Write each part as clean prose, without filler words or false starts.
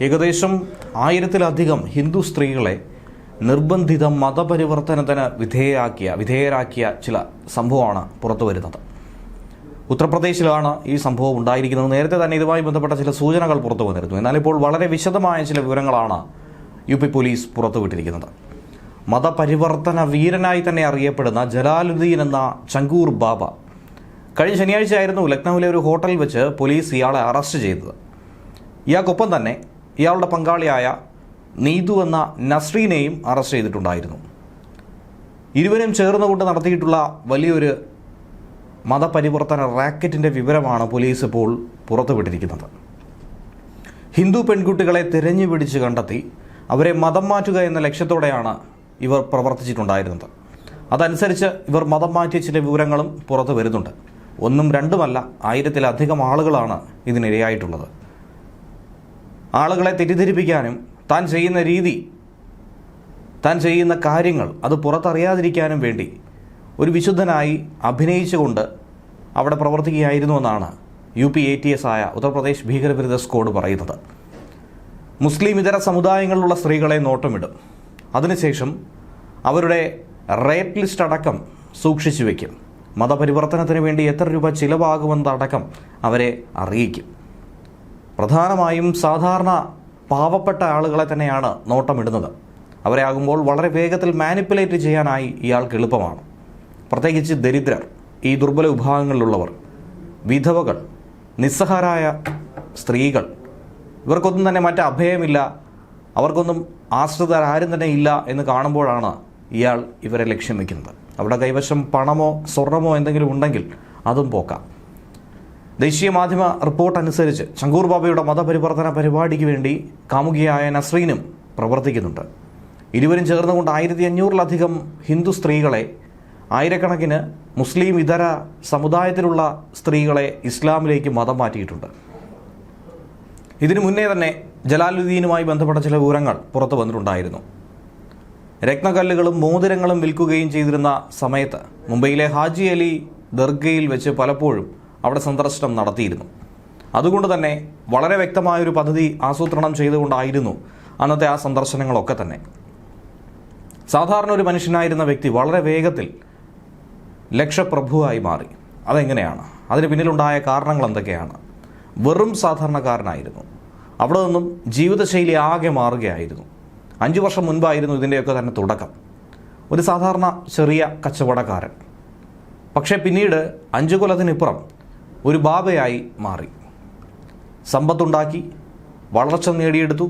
ഏകദേശം 1000-ലധികം ഹിന്ദു സ്ത്രീകളെ നിർബന്ധിത മതപരിവർത്തനത്തിന് വിധേയരാക്കിയ ചില സംഭവമാണ് പുറത്തു വരുന്നത്. ഉത്തർപ്രദേശിലാണ് ഈ സംഭവം ഉണ്ടായിരിക്കുന്നത്. നേരത്തെ തന്നെ ഇതുമായി ബന്ധപ്പെട്ട ചില സൂചനകൾ പുറത്തു വന്നിരുന്നു. എന്നാൽ ഇപ്പോൾ വളരെ വിശദമായ ചില വിവരങ്ങളാണ് യു പി പോലീസ് പുറത്തുവിട്ടിരിക്കുന്നത്. മതപരിവർത്തന വീരനായി തന്നെ അറിയപ്പെടുന്ന ജലാലുദ്ദീൻ എന്ന ചങ്കൂർ ബാബ കഴിഞ്ഞ ശനിയാഴ്ചയായിരുന്നു ലക്നൌവിലെ ഒരു ഹോട്ടലിൽ വെച്ച് പോലീസ് ഇയാളെ അറസ്റ്റ് ചെയ്തത്. ഇയാൾക്കൊപ്പം തന്നെ ഇയാളുടെ പങ്കാളിയായ നീതു എന്ന നസ്രീനെയും അറസ്റ്റ് ചെയ്തിട്ടുണ്ടായിരുന്നു. ഇരുവരും ചേർന്നുകൊണ്ട് നടത്തിയിട്ടുള്ള വലിയൊരു മതപരിവർത്തന റാക്കറ്റിൻ്റെ വിവരമാണ് പോലീസ് ഇപ്പോൾ പുറത്തുവിട്ടിരിക്കുന്നത്. ഹിന്ദു പെൺകുട്ടികളെ തിരഞ്ഞുപിടിച്ച് കണ്ടെത്തി അവരെ മതം മാറ്റുക എന്ന ലക്ഷ്യത്തോടെയാണ് ഇവർ പ്രവർത്തിച്ചിട്ടുണ്ടായിരുന്നത്. അതനുസരിച്ച് ഇവർ മതം മാറ്റിയ ചില വിവരങ്ങളും പുറത്തു വരുന്നുണ്ട്. ഒന്നും രണ്ടുമല്ല, 1000-ലധികം ആളുകളാണ് ഇതിനിരയായിട്ടുള്ളത്. ആളുകളെ തെറ്റിദ്ധരിപ്പിക്കാനും താൻ ചെയ്യുന്ന രീതി, താൻ ചെയ്യുന്ന കാര്യങ്ങൾ അത് പുറത്തറിയാതിരിക്കാനും വേണ്ടി ഒരു വിശുദ്ധനായി അഭിനയിച്ചുകൊണ്ട് അവിടെ പ്രവർത്തിക്കുകയായിരുന്നുവെന്നാണ് UP ATS ആയ ഉത്തർപ്രദേശ് ഭീകരവിരുദ്ധ സ്ക്വാഡ് പറയുന്നത്. മുസ്ലിം ഇതര സമുദായങ്ങളിലുള്ള സ്ത്രീകളെ നോട്ടമിടും. അതിനുശേഷം അവരുടെ റേറ്റ് ലിസ്റ്റ് അടക്കം സൂക്ഷിച്ചു വയ്ക്കും. മതപരിവർത്തനത്തിന് വേണ്ടി എത്ര രൂപ ചിലവാകുമെന്നതടക്കം അവരെ അറിയിക്കും. പ്രധാനമായും സാധാരണ പാവപ്പെട്ട ആളുകളെ തന്നെയാണ് നോട്ടമിടുന്നത്. അവരെ ആകുമ്പോൾ വളരെ വേഗത്തിൽ മാനിപ്പുലേറ്റ് ചെയ്യാനായി ഇയാൾക്ക് എളുപ്പമാണ്. പ്രത്യേകിച്ച് ദരിദ്രർ, ഈ ദുർബല വിഭാഗങ്ങളിലുള്ളവർ, വിധവകൾ, നിസ്സഹാരായ സ്ത്രീകൾ, ഇവർക്കൊന്നും തന്നെ മറ്റ് അഭയമില്ല, അവർക്കൊന്നും ആശ്രിതരാരും തന്നെ ഇല്ല എന്ന് കാണുമ്പോഴാണ് ഇയാൾ ഇവരെ ലക്ഷ്യം വയ്ക്കുന്നത്. അവരുടെ കൈവശം പണമോ സ്വർണമോ എന്തെങ്കിലും ഉണ്ടെങ്കിൽ അതും പോക്കാം. ദേശീയ മാധ്യമ റിപ്പോർട്ട് അനുസരിച്ച് ചങ്കൂർ ബാബയുടെ മതപരിവർത്തന പരിപാടിക്ക് വേണ്ടി കാമുകിയായ നസ്രീനും പ്രവർത്തിക്കുന്നുണ്ട്. ഇരുവരും ചേർന്നുകൊണ്ട് 1500-ലധികം ഹിന്ദു സ്ത്രീകളെ, ആയിരക്കണക്കിന് മുസ്ലിം ഇതര സമുദായത്തിലുള്ള സ്ത്രീകളെ ഇസ്ലാമിലേക്ക് മതം മാറ്റിയിട്ടുണ്ട്. ഇതിനു മുന്നേ തന്നെ ജലാലുദ്ദീനുമായി ബന്ധപ്പെട്ട ചില വിവരങ്ങൾ പുറത്തു വന്നിട്ടുണ്ടായിരുന്നു. രത്നക്കല്ലുകളും മോതിരങ്ങളും വിൽക്കുകയും ചെയ്തിരുന്ന സമയത്ത് മുംബൈയിലെ ഹാജി അലി ദർഗയിൽ വെച്ച് പലപ്പോഴും അവിടെ സന്ദർശനം നടത്തിയിരുന്നു. അതുകൊണ്ട് തന്നെ വളരെ വ്യക്തമായൊരു പദ്ധതി ആസൂത്രണം ചെയ്തുകൊണ്ടായിരുന്നു അന്നത്തെ ആ സന്ദർശനങ്ങളൊക്കെ തന്നെ. സാധാരണ ഒരു മനുഷ്യനായിരുന്ന വ്യക്തി വളരെ വേഗത്തിൽ ലക്ഷപ്രഭുവായി മാറി. അതെങ്ങനെയാണ്? അതിന് പിന്നിലുണ്ടായ കാരണങ്ങൾ എന്തൊക്കെയാണ്? വെറും സാധാരണക്കാരനായിരുന്നു. അവിടെ നിന്നും ജീവിതശൈലി ആകെ മാറുകയായിരുന്നു. 5 വർഷം മുൻപായിരുന്നു ഇതിൻ്റെയൊക്കെ തന്നെ തുടക്കം. ഒരു സാധാരണ ചെറിയ കച്ചവടക്കാരൻ. പക്ഷേ പിന്നീട് 5 കൊല്ലത്തിനിപ്പുറം ഒരു ബാബയായി മാറി. സമ്പത്തുണ്ടാക്കി, വളർച്ച നേടിയെടുത്തു,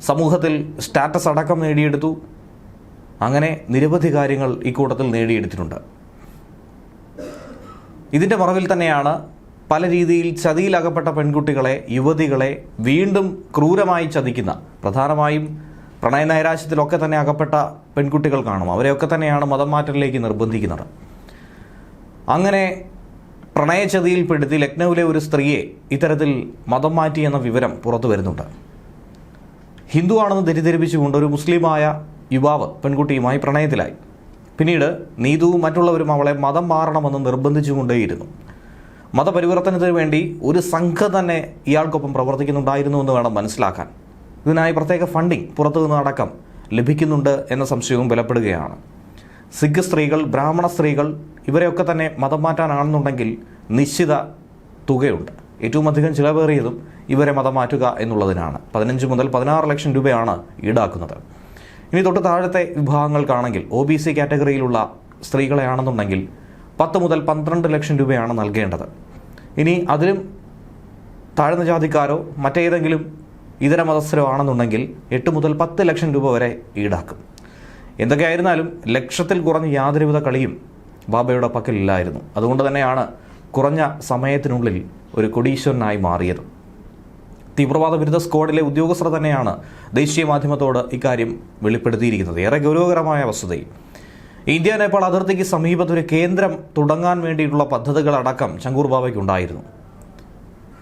സമൂഹത്തിൽ സ്റ്റാറ്റസ് അടക്കം നേടിയെടുത്തു. അങ്ങനെ നിരവധി കാര്യങ്ങൾ ഇക്കൂട്ടത്തിൽ നേടിയെടുത്തിട്ടുണ്ട്. ഇതിൻ്റെ മറവിൽ തന്നെയാണ് പല രീതിയിൽ ചതിയിലകപ്പെട്ട പെൺകുട്ടികളെ, യുവതികളെ വീണ്ടും ക്രൂരമായി ചതിക്കുന്ന, പ്രധാനമായും പ്രണയനൈരാശ്യത്തിലൊക്കെ തന്നെ അകപ്പെട്ട പെൺകുട്ടികൾ കാണും. അവരെയൊക്കെ തന്നെയാണ് മതം മാറ്റലിലേക്ക് നിർബന്ധിക്കുന്നത്. അങ്ങനെ പ്രണയചതിയിൽപ്പെടുത്തി ലക്നൌവിലെ ഒരു സ്ത്രീയെ ഇത്തരത്തിൽ മതം മാറ്റി എന്ന വിവരം പുറത്തു വരുന്നുണ്ട്. ഹിന്ദു ആണെന്ന് തെറ്റിദ്ധരിപ്പിച്ചുകൊണ്ട് ഒരു മുസ്ലിമായ യുവാവ് പെൺകുട്ടിയുമായി പ്രണയത്തിലായി. പിന്നീട് നീതുവും മറ്റുള്ളവരും അവളെ മതം മാറണമെന്ന് നിർബന്ധിച്ചുകൊണ്ടേയിരുന്നു. മതപരിവർത്തനത്തിന് വേണ്ടി ഒരു സംഘം തന്നെ ഇയാൾക്കൊപ്പം പ്രവർത്തിക്കുന്നുണ്ടായിരുന്നു എന്ന് വേണം മനസ്സിലാക്കാൻ. ഇതിനായി പ്രത്യേക ഫണ്ടിങ് പുറത്തുനിന്ന് അടക്കം ലഭിക്കുന്നുണ്ട് എന്ന സംശയവും ബലപ്പെടുകയാണ്. സിഖ് സ്ത്രീകൾ, ബ്രാഹ്മണ സ്ത്രീകൾ, ഇവരെയൊക്കെ തന്നെ മതം മാറ്റാനാണെന്നുണ്ടെങ്കിൽ നിശ്ചിത തുകയുണ്ട്. ഏറ്റവും അധികം ചിലവേറിയതും ഇവരെ മതം മാറ്റുക എന്നുള്ളതിനാണ്. 15 മുതൽ 16 ലക്ഷം രൂപയാണ് ഈടാക്കുന്നത്. ഇനി തൊട്ട് താഴത്തെ വിഭാഗങ്ങൾക്കാണെങ്കിൽ OBC കാറ്റഗറിയിലുള്ള സ്ത്രീകളെയാണെന്നുണ്ടെങ്കിൽ 10 മുതൽ 12 ലക്ഷം രൂപയാണ് നൽകേണ്ടത്. ഇനി അതിലും താഴ്ന്ന ജാതിക്കാരോ മറ്റേതെങ്കിലും ഇതര മതസ്ഥരോ ആണെന്നുണ്ടെങ്കിൽ 8 മുതൽ 10 ലക്ഷം രൂപ വരെ ഈടാക്കും. എന്തൊക്കെയായിരുന്നാലും ലക്ഷത്തിൽ കുറഞ്ഞ യാതൊരുവിധ കളിയും ബാബയുടെ പക്കലില്ലായിരുന്നു. അതുകൊണ്ട് തന്നെയാണ് കുറഞ്ഞ സമയത്തിനുള്ളിൽ ഒരു കൊടീശ്വരനായി മാറിയത്. തീവ്രവാദ വിരുദ്ധ സ്ക്വാഡിലെ ഉദ്യോഗസ്ഥർ തന്നെയാണ് ദേശീയ മാധ്യമത്തോട് ഇക്കാര്യം വെളിപ്പെടുത്തിയിരിക്കുന്നത്. ഏറെ ഗൗരവകരമായ വസ്തുതയും. ഇന്ത്യ നേപ്പാൾ അതിർത്തിക്ക് സമീപത്തൊരു കേന്ദ്രം തുടങ്ങാൻ വേണ്ടിയിട്ടുള്ള പദ്ധതികളടക്കം ചങ്കൂർ ബാബയ്ക്കുണ്ടായിരുന്നു.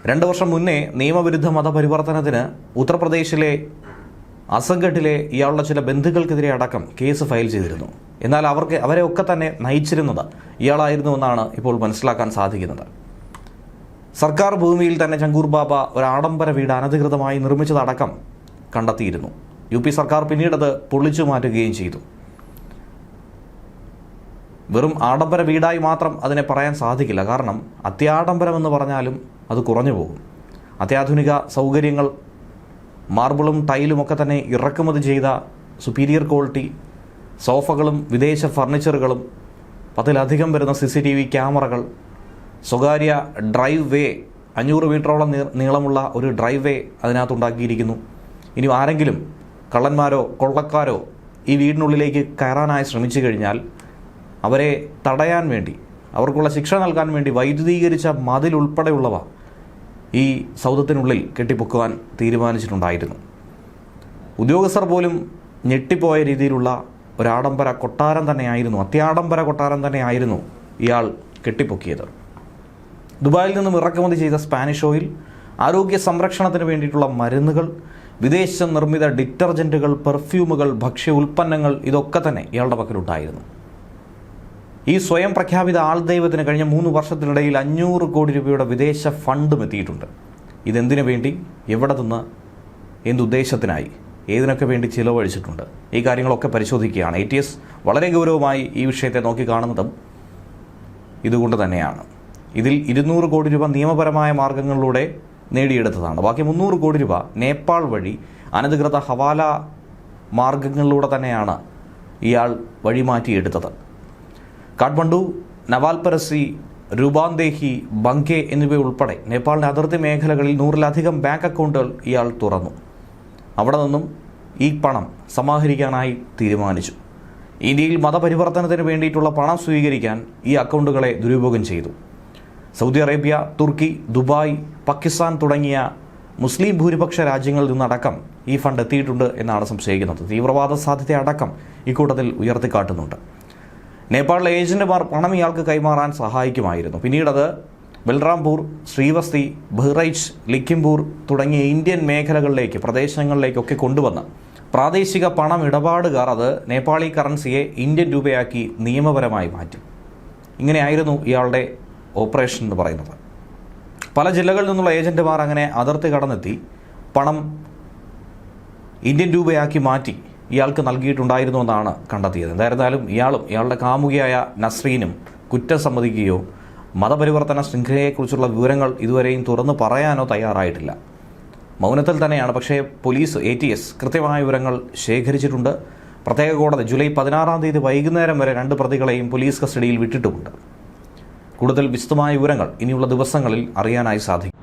2 വർഷം മുന്നേ നിയമവിരുദ്ധ മതപരിവർത്തനത്തിന് ഉത്തർപ്രദേശിലെ അസംഗഡിലെ ഇയാളുടെ ചില ബന്ധുക്കൾക്കെതിരെ അടക്കം കേസ് ഫയൽ ചെയ്തിരുന്നു. എന്നാൽ അവരെയൊക്കെ തന്നെ നയിച്ചിരുന്നത് ഇയാളായിരുന്നുവെന്നാണ് ഇപ്പോൾ മനസ്സിലാക്കാൻ സാധിക്കുന്നത്. സർക്കാർ ഭൂമിയിൽ തന്നെ ചങ്കൂർ ബാബ ഒരു ആഡംബര വീട് അനധികൃതമായി നിർമ്മിച്ചതടക്കം കണ്ടെത്തിയിരുന്നു. UP സർക്കാർ പിന്നീടത് പൊളിച്ചു മാറ്റുകയും ചെയ്തു. വെറും ആഡംബര വീടായി മാത്രം അതിനെ പറയാൻ സാധിക്കില്ല. കാരണം അത്യാഡംബരം എന്ന് പറഞ്ഞാലും അത് കുറഞ്ഞു പോകും. അത്യാധുനിക സൗകര്യങ്ങൾ, മാർബിളും ടൈലും ഒക്കെ തന്നെ ഇറക്കുമതി ചെയ്ത സുപ്പീരിയർ ക്വാളിറ്റി സോഫകളും വിദേശ ഫർണിച്ചറുകളും 10-ലധികം വരുന്ന CCTV ക്യാമറകൾ, സ്വകാര്യ ഡ്രൈവ് വേ, 500 മീറ്ററോളം നീളമുള്ള ഒരു ഡ്രൈവ് വേ അതിനകത്തുണ്ടാക്കിയിരിക്കുന്നു. ഇനി ആരെങ്കിലും കള്ളന്മാരോ കൊള്ളക്കാരോ ഈ വീടിനുള്ളിലേക്ക് കയറാനായി ശ്രമിച്ചു കഴിഞ്ഞാൽ അവരെ തടയാൻ വേണ്ടി, അവർക്കുള്ള ശിക്ഷ നൽകാൻ വേണ്ടി വൈദ്യുതീകരിച്ച മതിലുൾപ്പെടെയുള്ളവ ഈ സൗധത്തിനുള്ളിൽ കെട്ടിപ്പൊക്കുവാൻ തീരുമാനിച്ചിട്ടുണ്ടായിരുന്നു. ഉദ്യോഗസ്ഥർ പോലും ഞെട്ടിപ്പോയ രീതിയിലുള്ള ഒരാഡംബര കൊട്ടാരം തന്നെയായിരുന്നു, അത്യാഡംബര കൊട്ടാരം തന്നെയായിരുന്നു ഇയാൾ കെട്ടിപ്പൊക്കിയത്. ദുബായിൽ നിന്നും ഇറക്കുമതി ചെയ്ത സ്പാനിഷ് ഓയിൽ, ആരോഗ്യ സംരക്ഷണത്തിന് വേണ്ടിയിട്ടുള്ള മരുന്നുകൾ, വിദേശ നിർമ്മിത ഡിറ്റർജൻറ്റുകൾ, പെർഫ്യൂമുകൾ, ഭക്ഷ്യ ഉൽപ്പന്നങ്ങൾ, ഇതൊക്കെ തന്നെ ഇയാളുടെ പക്കലുണ്ടായിരുന്നു. ഈ സ്വയം പ്രഖ്യാപിത ആൾദൈവത്തിന് കഴിഞ്ഞ 3 വർഷത്തിനിടയിൽ 500 കോടി രൂപയുടെ വിദേശ ഫണ്ടും എത്തിയിട്ടുണ്ട്. ഇതെന്തിനു വേണ്ടി, എവിടെ നിന്ന്, എന്തുദ്ദേശത്തിനായി, ഏതിനൊക്കെ വേണ്ടി ചിലവഴിച്ചിട്ടുണ്ട്, ഈ കാര്യങ്ങളൊക്കെ പരിശോധിക്കുകയാണ്. ATS വളരെ ഗൗരവമായി ഈ വിഷയത്തെ നോക്കിക്കാണുന്നതും ഇതുകൊണ്ട് തന്നെയാണ്. ഇതിൽ 200 കോടി രൂപ നിയമപരമായ മാർഗങ്ങളിലൂടെ നേടിയെടുത്തതാണ്. ബാക്കി 300 കോടി രൂപ നേപ്പാൾ വഴി അനധികൃത ഹവാല മാർഗങ്ങളിലൂടെ തന്നെയാണ് ഇയാൾ വഴിമാറ്റിയെടുത്തത്. കാഠ്മണ്ഡു, നവാൽപരസി, രൂപാന്തേഹി, ബങ്കെ എന്നിവയുൾപ്പെടെ നേപ്പാളിൻ്റെ അതിർത്തി മേഖലകളിൽ 100-ലധികം ബാങ്ക് അക്കൗണ്ടുകൾ ഇയാൾ തുറന്നു. അവിടെ നിന്നും ഈ പണം സമാഹരിക്കാനായി തീരുമാനിച്ചു. ഇന്ത്യയിൽ മതപരിവർത്തനത്തിന് വേണ്ടിയിട്ടുള്ള പണം സ്വീകരിക്കാൻ ഈ അക്കൗണ്ടുകളെ ദുരുപയോഗം ചെയ്തു. സൗദി അറേബ്യ, തുർക്കി, ദുബായ്, പാകിസ്ഥാൻ തുടങ്ങിയ മുസ്ലിം ഭൂരിപക്ഷ രാജ്യങ്ങളിൽ നിന്നടക്കം ഈ ഫണ്ട് എത്തിയിട്ടുണ്ട് എന്നാണ് സംശയിക്കുന്നത്. തീവ്രവാദ സാധ്യത അടക്കം ഇക്കൂട്ടത്തിൽ ഉയർത്തിക്കാട്ടുന്നുണ്ട്. നേപ്പാളിലെ ഏജന്റുമാർ പണം ഇയാൾക്ക് കൈമാറാൻ സഹായിക്കുമായിരുന്നു. പിന്നീടത് ബൽറാംപൂർ, ശ്രീവസ്തി, ബഹ്റൈച്ച്, ലിഖിംപൂർ തുടങ്ങിയ ഇന്ത്യൻ മേഖലകളിലേക്ക്, പ്രദേശങ്ങളിലേക്കൊക്കെ കൊണ്ടുവന്ന് പ്രാദേശിക പണം ഇടപാടുകാർ അത് നേപ്പാളി കറൻസിയെ ഇന്ത്യൻ രൂപയാക്കി നിയമപരമായി മാറ്റി. ഇങ്ങനെയായിരുന്നു ഇയാളുടെ ഓപ്പറേഷൻ എന്ന് പറയുന്നത്. പല ജില്ലകളിൽ നിന്നുള്ള ഏജന്റുമാർ അങ്ങനെ അതിർത്തി കടന്നെത്തി പണം ഇന്ത്യൻ രൂപയാക്കി മാറ്റി ഇയാൾക്ക് നൽകിയിട്ടുണ്ടായിരുന്നു എന്നാണ് കണ്ടെത്തിയത്. എന്തായിരുന്നാലും ഇയാളും ഇയാളുടെ കാമുകിയായ നസ്രീനും കുറ്റം സമ്മതിക്കുകയോ മതപരിവർത്തന ശൃംഖലയെക്കുറിച്ചുള്ള വിവരങ്ങൾ ഇതുവരെയും തുറന്നു പറയാനോ തയ്യാറായിട്ടില്ല. മൗനത്തിൽ തന്നെയാണ്. പക്ഷേ പോലീസ്, ATS കൃത്യമായ വിവരങ്ങൾ ശേഖരിച്ചിട്ടുണ്ട്. പ്രത്യേക കോടതി ജൂലൈ 16-ാം തീയതി വൈകുന്നേരം വരെ 2 പ്രതികളെയും പോലീസ് കസ്റ്റഡിയിൽ വിട്ടിട്ടുമുണ്ട്. കൂടുതൽ വിശദമായ വിവരങ്ങൾ ഇനിയുള്ള ദിവസങ്ങളിൽ അറിയാനായി സാധിക്കും.